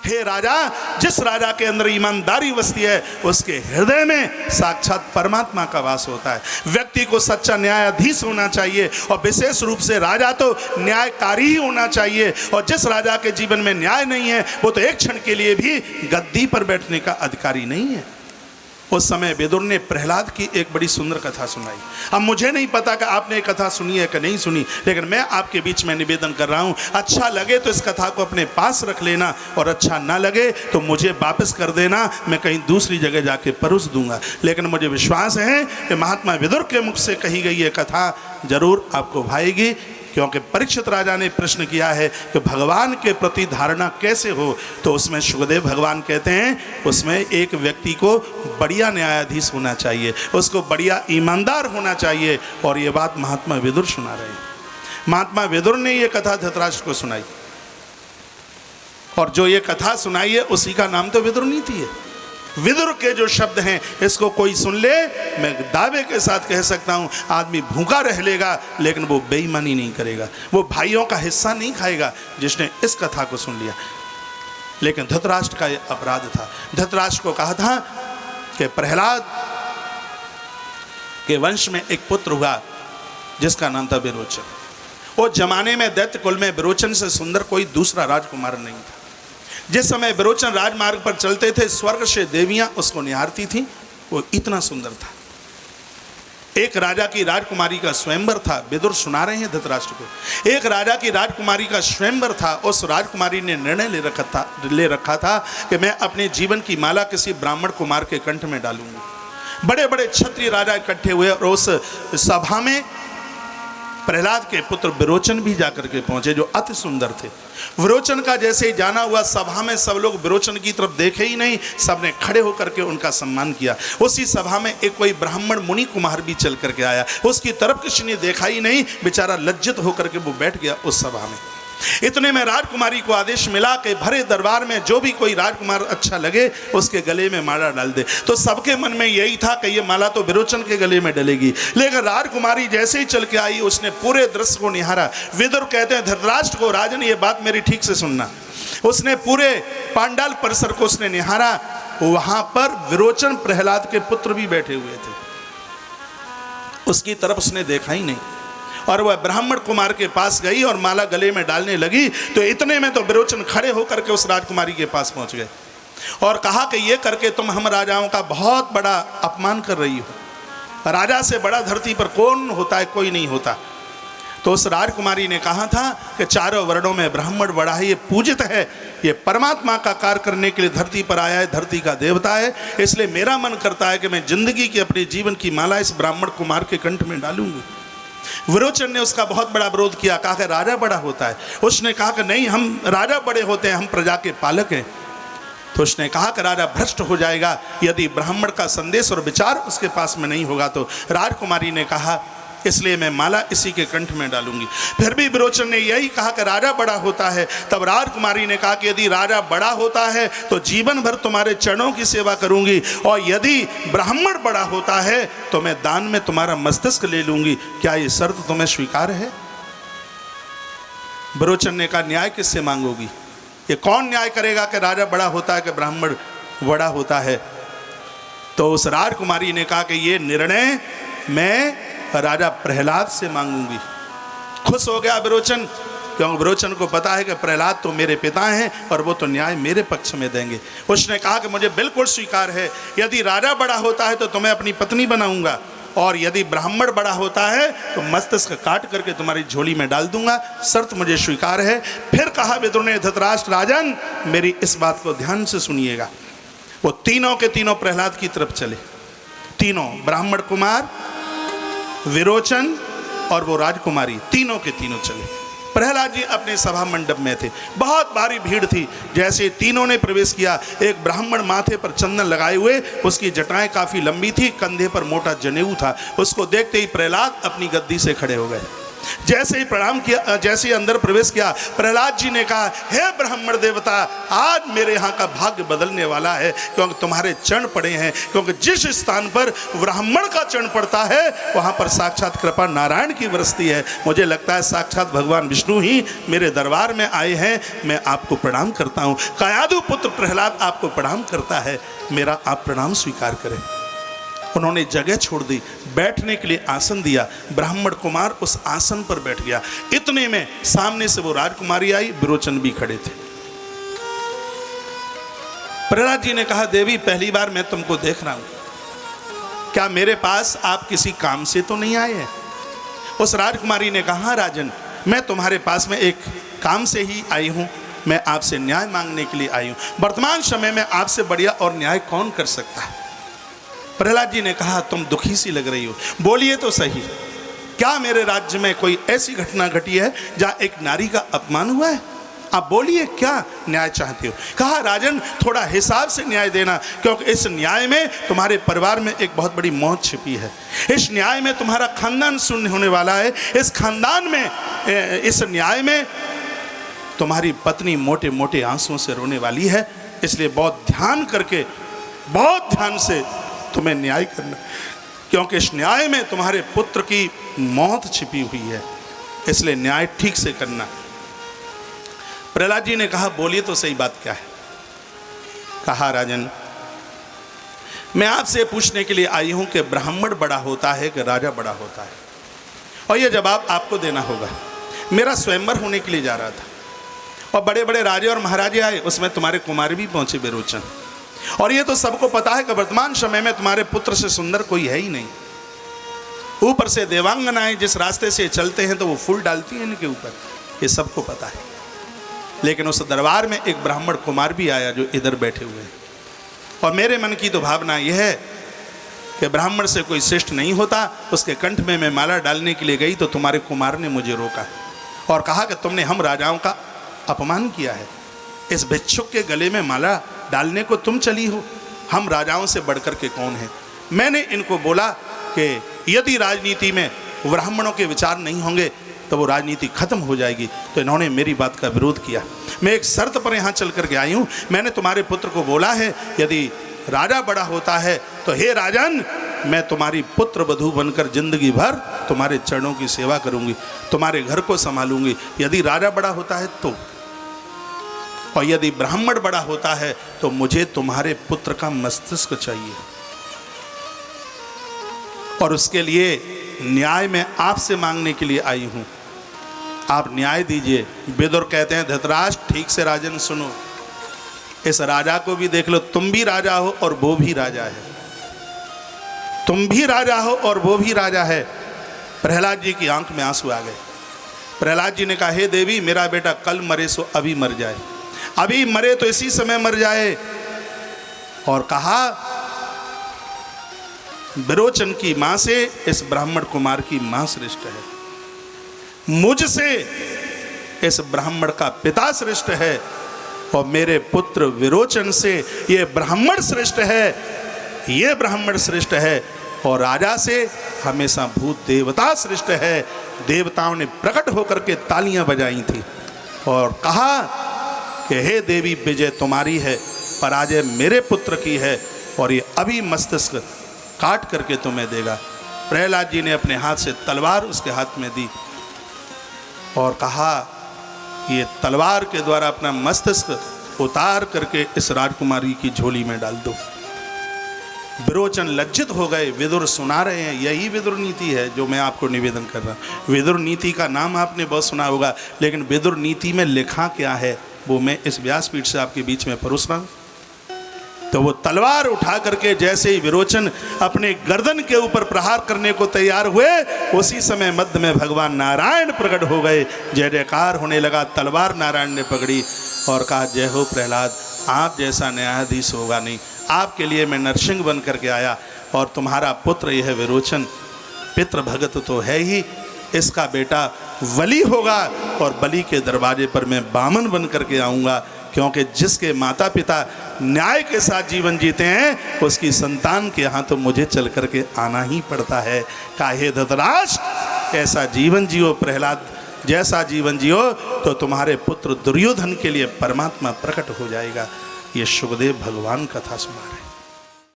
हे राजा, जिस राजा के अंदर ईमानदारी बसती है उसके हृदय में साक्षात परमात्मा का वास होता है। व्यक्ति को सच्चा न्यायाधीश होना चाहिए और विशेष रूप से राजा तो न्यायकारी ही होना चाहिए। और जिस राजा के जीवन में न्याय नहीं है वो तो एक क्षण के लिए भी गद्दी पर बैठने का अधिकारी नहीं है। उस समय विदुर ने प्रहलाद की एक बड़ी सुंदर कथा सुनाई। अब मुझे नहीं पता कि आपने कथा सुनी है कि नहीं सुनी, लेकिन मैं आपके बीच में निवेदन कर रहा हूँ, अच्छा लगे तो इस कथा को अपने पास रख लेना और अच्छा ना लगे तो मुझे वापस कर देना, मैं कहीं दूसरी जगह जाके परोस दूंगा। लेकिन मुझे विश्वास है कि महात्मा विदुर के मुख से कही गई ये कथा जरूर आपको भाएगी, क्योंकि परीक्षित राजा ने प्रश्न किया है कि भगवान के प्रति धारणा कैसे हो, तो उसमें सुखदेव भगवान कहते हैं उसमें एक व्यक्ति को बढ़िया न्यायाधीश होना चाहिए, उसको बढ़िया ईमानदार होना चाहिए। और ये बात महात्मा विदुर सुना रहे हैं। महात्मा विदुर ने ये कथा धृतराष्ट्र को सुनाई, और जो ये कथा सुनाई है उसी का नाम तो विदुर नीति है। विदुर के जो शब्द हैं इसको कोई सुन ले, मैं दावे के साथ कह सकता हूं आदमी भूखा रह लेगा लेकिन वो बेईमानी नहीं करेगा, वो भाइयों का हिस्सा नहीं खाएगा जिसने इस कथा को सुन लिया। लेकिन धृतराष्ट्र का ये अपराध था। धृतराष्ट्र को कहा था कि प्रहलाद के वंश में एक पुत्र हुआ जिसका नाम था विरोचन। वो जमाने में दैत्य कुल में विरोचन से सुंदर कोई दूसरा राजकुमार नहीं था। जिस समय विरोचन राजमार्ग पर चलते थे स्वर्ग से देवियां उसको निहारती थीं, वो इतना सुंदर था। एक राजा की राजकुमारी का स्वयंवर था, विदुर सुना रहे हैं धृतराष्ट्र को। एक राजा की राजकुमारी का स्वयंवर था। उस राजकुमारी ने निर्णय ले रखा था कि मैं अपने जीवन की माला किसी ब्राह्मण कुमार के कंठ में डालूंगी। बड़े बड़े क्षत्रिय राजा इकट्ठे हुए और उस सभा में प्रहलाद के पुत्र विरोचन भी जाकर के पहुंचे जो अति सुंदर थे। विरोचन का जैसे ही जाना हुआ सभा में सब लोग विरोचन की तरफ देखे ही नहीं, सबने खड़े होकर के उनका सम्मान किया। उसी सभा में एक कोई ब्राह्मण मुनि कुमार भी चल करके आया, उसकी तरफ किसी ने देखा ही नहीं, बेचारा लज्जित होकर के वो बैठ गया उस सभा में। इतने में राजकुमारी को आदेश मिला कि भरे दरबार में जो भी कोई राजकुमार अच्छा लगे उसके गले में माला डाल दे। तो सबके मन में यही था कि ये माला तो विरोचन के गले में डलेगी। लेकिन राजकुमारी जैसे ही चल के आई उसने पूरे दृश्य को निहारा। विदुर कहते हैं धृतराष्ट्र को, राजन ये बात मेरी ठीक से सुनना, उसने पूरे पांडाल परिसर को उसने निहारा। वहां पर विरोचन प्रहलाद के पुत्र भी बैठे हुए थे, उसकी तरफ उसने देखा ही नहीं। और वह ब्राह्मण कुमार के पास गई और माला गले में डालने लगी तो इतने में तो विरोचन खड़े होकर के उस राजकुमारी के पास पहुंच गए और कहा कि ये करके तुम हम राजाओं का बहुत बड़ा अपमान कर रही हो। राजा से बड़ा धरती पर कौन होता है? कोई नहीं होता। तो उस राजकुमारी ने कहा था कि चारों वर्णों में ब्राह्मण बड़ा है, ये पूजित है, ये परमात्मा का कार्य करने के लिए धरती पर आया है, धरती का देवता है, इसलिए मेरा मन करता है कि मैं जिंदगी की अपने जीवन की माला इस ब्राह्मण कुमार के कंठ में डालूंगी। विरोचन ने उसका बहुत बड़ा विरोध किया, कहा कि राजा बड़ा होता है। उसने कहा कि नहीं, हम राजा बड़े होते हैं, हम प्रजा के पालक हैं। तो उसने कहा कि राजा भ्रष्ट हो जाएगा यदि ब्राह्मण का संदेश और विचार उसके पास में नहीं होगा। तो राजकुमारी ने कहा इसलिए मैं माला इसी के कंठ में डालूंगी। फिर भी विरोचन ने यही कहा कि राजा बड़ा होता है। तब राजकुमारी ने कहा कि यदि राजा बड़ा होता है तो जीवन भर तुम्हारे चरणों की सेवा करूंगी, और यदि ब्राह्मण बड़ा होता है तो मैं दान में तुम्हारा मस्तिष्क ले लूंगी। क्या ये शर्त तुम्हें स्वीकार है? विरोचन ने कहा न्याय किससे मांगोगी? ये कौन न्याय करेगा कि राजा बड़ा होता है कि ब्राह्मण बड़ा होता है? तो उस राजकुमारी ने कहा कि ये निर्णय मैं राजा प्रहलाद से मांगूंगी। खुश हो गया विरोचन, क्योंकि विरोचन को पता है कि प्रहलाद तो मेरे पिता हैं और वो तो न्याय मेरे पक्ष में देंगे। उसने कहा कि मुझे बिल्कुल स्वीकार है, यदि राजा बड़ा होता है तो तुम्हें अपनी पत्नी बनाऊंगा, और यदि ब्राह्मण बड़ा होता है तो मस्तिष्क काट करके तुम्हारी झोली में डाल दूंगा, शर्त मुझे स्वीकार है। फिर कहा विदुर ने धृतराष्ट्र राजन मेरी इस बात को ध्यान से सुनिएगा। वो तीनों के तीनों प्रहलाद की तरफ चले, तीनों ब्राह्मण कुमार, विरोचन और वो राजकुमारी, तीनों के तीनों चले। प्रहलाद जी अपने सभा मंडप में थे, बहुत भारी भीड़ थी। जैसे तीनों ने प्रवेश किया, एक ब्राह्मण माथे पर चंदन लगाए हुए, उसकी जटाएं काफी लंबी थी, कंधे पर मोटा जनेऊ था। उसको देखते ही प्रहलाद अपनी गद्दी से खड़े हो गए। जैसे ही प्रणाम किया, जैसे ही अंदर प्रवेश किया, प्रहलाद जी ने कहा, हे ब्राह्मण देवता, आज मेरे यहाँ का भाग्य बदलने वाला है, क्योंकि तुम्हारे चरण पड़े हैं। क्योंकि जिस स्थान पर ब्राह्मण का चरण पड़ता है वहाँ पर साक्षात कृपा नारायण की बरसती है। मुझे लगता है साक्षात भगवान विष्णु ही मेरे दरबार में आए हैं। मैं आपको प्रणाम करता हूँ। कयादु पुत्र प्रहलाद आपको प्रणाम करता है, मेरा आप प्रणाम स्वीकार करें। उन्होंने जगह छोड़ दी, बैठने के लिए आसन दिया। ब्राह्मण कुमार उस आसन पर बैठ गया। इतने में सामने से वो राजकुमारी आई, विरोचन भी खड़े थे। प्रहलाद जी ने कहा, देवी पहली बार मैं तुमको देख रहा हूं, क्या मेरे पास आप किसी काम से तो नहीं आए हैं? उस राजकुमारी ने कहा, राजन, मैं तुम्हारे पास में एक काम से ही आई हूं। मैं आपसे न्याय मांगने के लिए आई हूं। वर्तमान समय में आपसे बढ़िया और न्याय कौन कर सकता है? प्रहलाद जी ने कहा, तुम दुखी सी लग रही हो, बोलिए तो सही, क्या मेरे राज्य में कोई ऐसी घटना घटी है जहां एक नारी का अपमान हुआ है? आप बोलिए, क्या न्याय चाहते हो? कहा, राजन, थोड़ा हिसाब से न्याय देना, क्योंकि इस न्याय में तुम्हारे परिवार में एक बहुत बड़ी मौत छिपी है। इस न्याय में तुम्हारा खानदान शून्य होने वाला है। इस खानदान में, इस न्याय में तुम्हारी पत्नी मोटे मोटे आंसुओं से रोने वाली है। इसलिए बहुत ध्यान करके, बहुत ध्यान से तुम्हें न्याय करना, क्योंकि इस न्याय में तुम्हारे पुत्र की मौत छिपी हुई है। इसलिए न्याय ठीक से करना। प्रहलाद जी ने कहा, बोलिए तो सही, बात क्या है? कहा, राजन, मैं आपसे पूछने के लिए आई हूं कि ब्राह्मण बड़ा होता है कि राजा बड़ा होता है? और यह जवाब आपको देना होगा। मेरा स्वयंवर होने के लिए जा रहा था और बड़े बड़े राजे और महाराजे आए, उसमें तुम्हारे कुमार भी पहुंचे, विरोचन। और ये तो सबको पता है कि वर्तमान समय में तुम्हारे पुत्र से सुंदर कोई है ही नहीं। ऊपर से देवांगनाएं जिस रास्ते से चलते हैं तो वो फूल डालती हैं इनके ऊपर, ये सबको पता है। लेकिन उस दरबार में एक ब्राह्मण कुमार भी आया जो इधर बैठे हुए हैं। और मेरे मन की तो भावना यह है कि ब्राह्मण से कोई श्रेष्ठ नहीं होता। उसके कंठ में मैं माला डालने के लिए गई तो तुम्हारे कुमार ने मुझे रोका और कहा कि तुमने हम राजाओं का अपमान किया है। इस भिक्षुक के गले में माला डालने को तुम चली हो? हम राजाओं से बढ़कर के कौन है? मैंने इनको बोला कि यदि राजनीति में ब्राह्मणों के विचार नहीं होंगे तो वो राजनीति खत्म हो जाएगी। तो इन्होंने मेरी बात का विरोध किया। मैं एक शर्त पर यहाँ चल करके आई हूँ। मैंने तुम्हारे पुत्र को बोला है, यदि राजा बड़ा होता है तो हे राजन, मैं तुम्हारी पुत्र वधू बनकर जिंदगी भर तुम्हारे चरणों की सेवा करूँगी, तुम्हारे घर को संभालूंगी। यदि राजा बड़ा होता है तो, और यदि ब्राह्मण बड़ा होता है तो मुझे तुम्हारे पुत्र का मस्तिष्क चाहिए। और उसके लिए न्याय मैं आपसे मांगने के लिए आई हूं। आप न्याय दीजिए। विदुर कहते हैं, धृतराष्ट्र, ठीक से राजन सुनो, इस राजा को भी देख लो। तुम भी राजा हो और वो भी राजा है। तुम भी राजा हो और वो भी राजा है। प्रहलाद जी की आंख में आंसू आ गए। प्रहलाद जी ने कहा, हे देवी, मेरा बेटा कल मरे सो अभी मर जाए, अभी मरे तो इसी समय मर जाए। और कहा, विरोचन की मां से इस ब्राह्मण कुमार की मां श्रेष्ठ है, मुझसे इस ब्राह्मण का पिता श्रेष्ठ है, और मेरे पुत्र विरोचन से ये ब्राह्मण श्रेष्ठ है, ये ब्राह्मण श्रेष्ठ है। और राजा से हमेशा भूत देवता श्रेष्ठ है। देवताओं ने प्रकट होकर के तालियां बजाई थी और कहा कि हे देवी, विजय तुम्हारी है, पराजय मेरे पुत्र की है, और ये अभी मस्तिष्क काट करके तुम्हें देगा। प्रहलाद जी ने अपने हाथ से तलवार उसके हाथ में दी और कहा, ये तलवार के द्वारा अपना मस्तिष्क उतार करके इस राजकुमारी की झोली में डाल दो। विरोचन लज्जित हो गए। विदुर सुना रहे हैं, यही विदुर नीति है जो मैं आपको निवेदन कर रहा हूँ। विदुर नीति का नाम आपने बहुत सुना होगा, लेकिन विदुर नीति में लिखा क्या है वो मैं इस व्यासपीठ से आपके बीच में परोस रहा हूँ। तो वो तलवार उठा करके जैसे ही विरोचन अपने गर्दन के ऊपर प्रहार करने को तैयार हुए, उसी समय मध्य में भगवान नारायण प्रकट हो गए। जय जयकार होने लगा। तलवार नारायण ने पकड़ी और कहा, जय हो प्रहलाद, आप जैसा न्यायाधीश होगा नहीं। आपके लिए मैं नरसिंह बन करके आया, और तुम्हारा पुत्र यह विरोचन पितृ भगत तो है ही, इसका बेटा बलि होगा, और बलि के दरवाजे पर मैं बामन बन करके आऊँगा। क्योंकि जिसके माता पिता न्याय के साथ जीवन जीते हैं, उसकी संतान के यहाँ तो मुझे चल करके आना ही पड़ता है। काहे धृतराष्ट्र, ऐसा जीवन जियो प्रहलाद जैसा जीवन जियो तो तुम्हारे पुत्र दुर्योधन के लिए परमात्मा प्रकट हो जाएगा। ये सुखदेव भगवान कथा सुना रहे।